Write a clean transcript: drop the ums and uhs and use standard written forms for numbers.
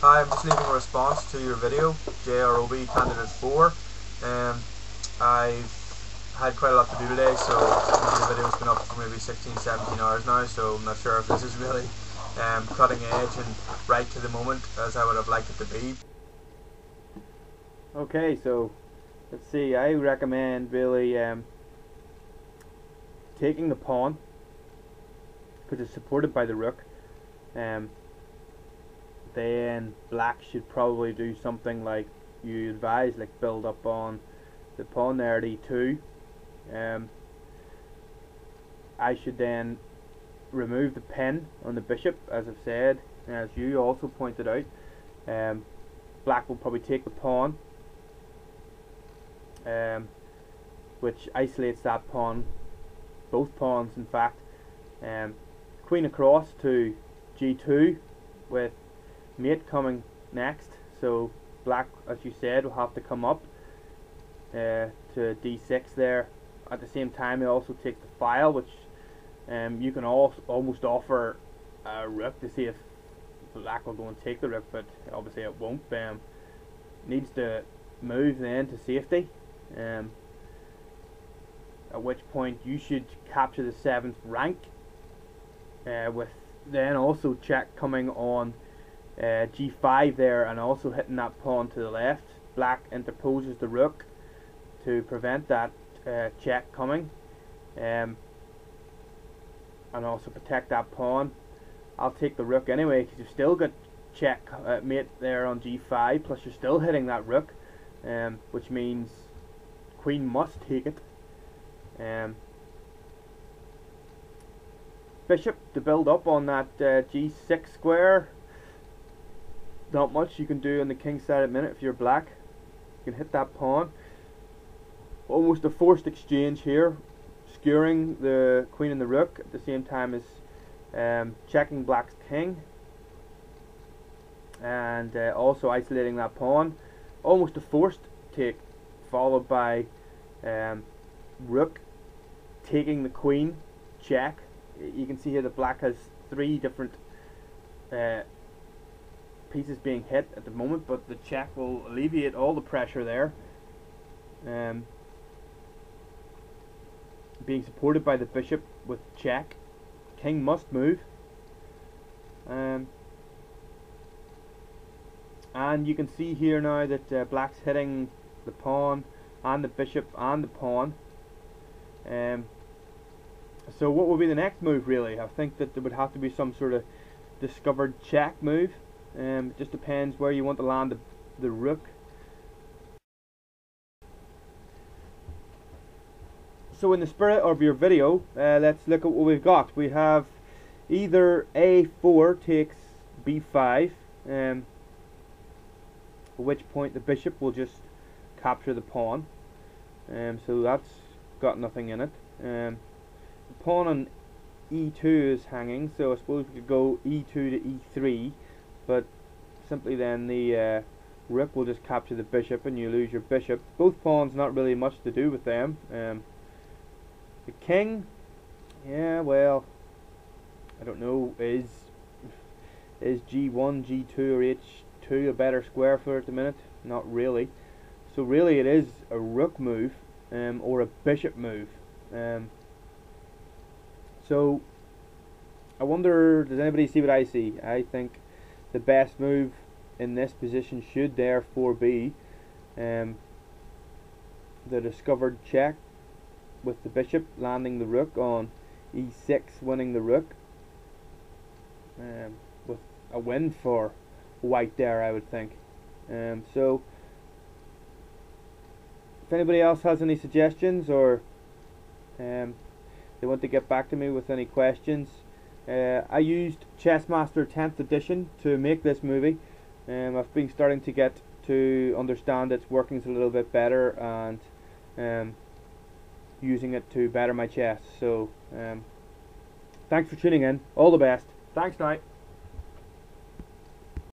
Hi, I'm just leaving a response to your video, JROB Candidate 4. I've had quite a lot to do today, so the video's been up for maybe 16-17 hours now, so I'm not sure if this is really cutting edge and right to the moment as I would have liked it to be. Okay, so let's see, I recommend really taking the pawn because it's supported by the rook. Then black should probably do something like you advise, like build up on the pawn there at e2. I should then remove the pin on the bishop, as I've said, as you also pointed out. Black will probably take the pawn, which isolates that pawn, both pawns in fact. Queen across to g2 with mate coming next, so black, as you said, will have to come up to d6 there. At the same time, it also takes the file, which you can almost offer a rook to see if black will go and take the rook, but obviously it won't. Needs to move then to safety, at which point you should capture the 7th rank, with then also check coming on g5 there, and also hitting that pawn to the left. Black interposes the rook to prevent that check coming, and also protect that pawn. I'll take the rook anyway because you've still got check mate there on g5, plus you're still hitting that rook, which means queen must take it. Bishop to build up on that g6 square. Not much you can do on the king side at the minute if you're black. You can hit that pawn. Almost a forced exchange here, skewering the queen and the rook at the same time as checking black's king, and also isolating that pawn. Almost a forced take, followed by rook taking the queen, check. You can see here that black has 3 different pieces being hit at the moment, but the check will alleviate all the pressure there. Being supported by the bishop with check, king must move, and you can see here now that black's hitting the pawn and the bishop and the pawn. So what would be the next move really? I think that there would have to be some sort of discovered check move. It just depends where you want to land the rook. So in the spirit of your video, let's look at what we've got. We have either a4 takes b5, at which point the bishop will just capture the pawn. So that's got nothing in it. The pawn on e2 is hanging, so I suppose we could go e2 to e3, but simply then the rook will just capture the bishop and you lose your bishop. Both pawns, not really much to do with them. The king, yeah, well, I don't know, is g1, g2 or h2 a better square for it at the minute? Not really. So really it is a rook move, or a bishop move. So I wonder, does anybody see what I see? I think the best move in this position should therefore be the discovered check with the bishop landing the rook on e6, winning the rook, with a win for white there, I would think. So if anybody else has any suggestions, or they want to get back to me with any questions, I used Chessmaster 10th edition to make this movie. I've been starting to get to understand its workings a little bit better, and using it to better my chess. So thanks for tuning in. All the best. Thanks now.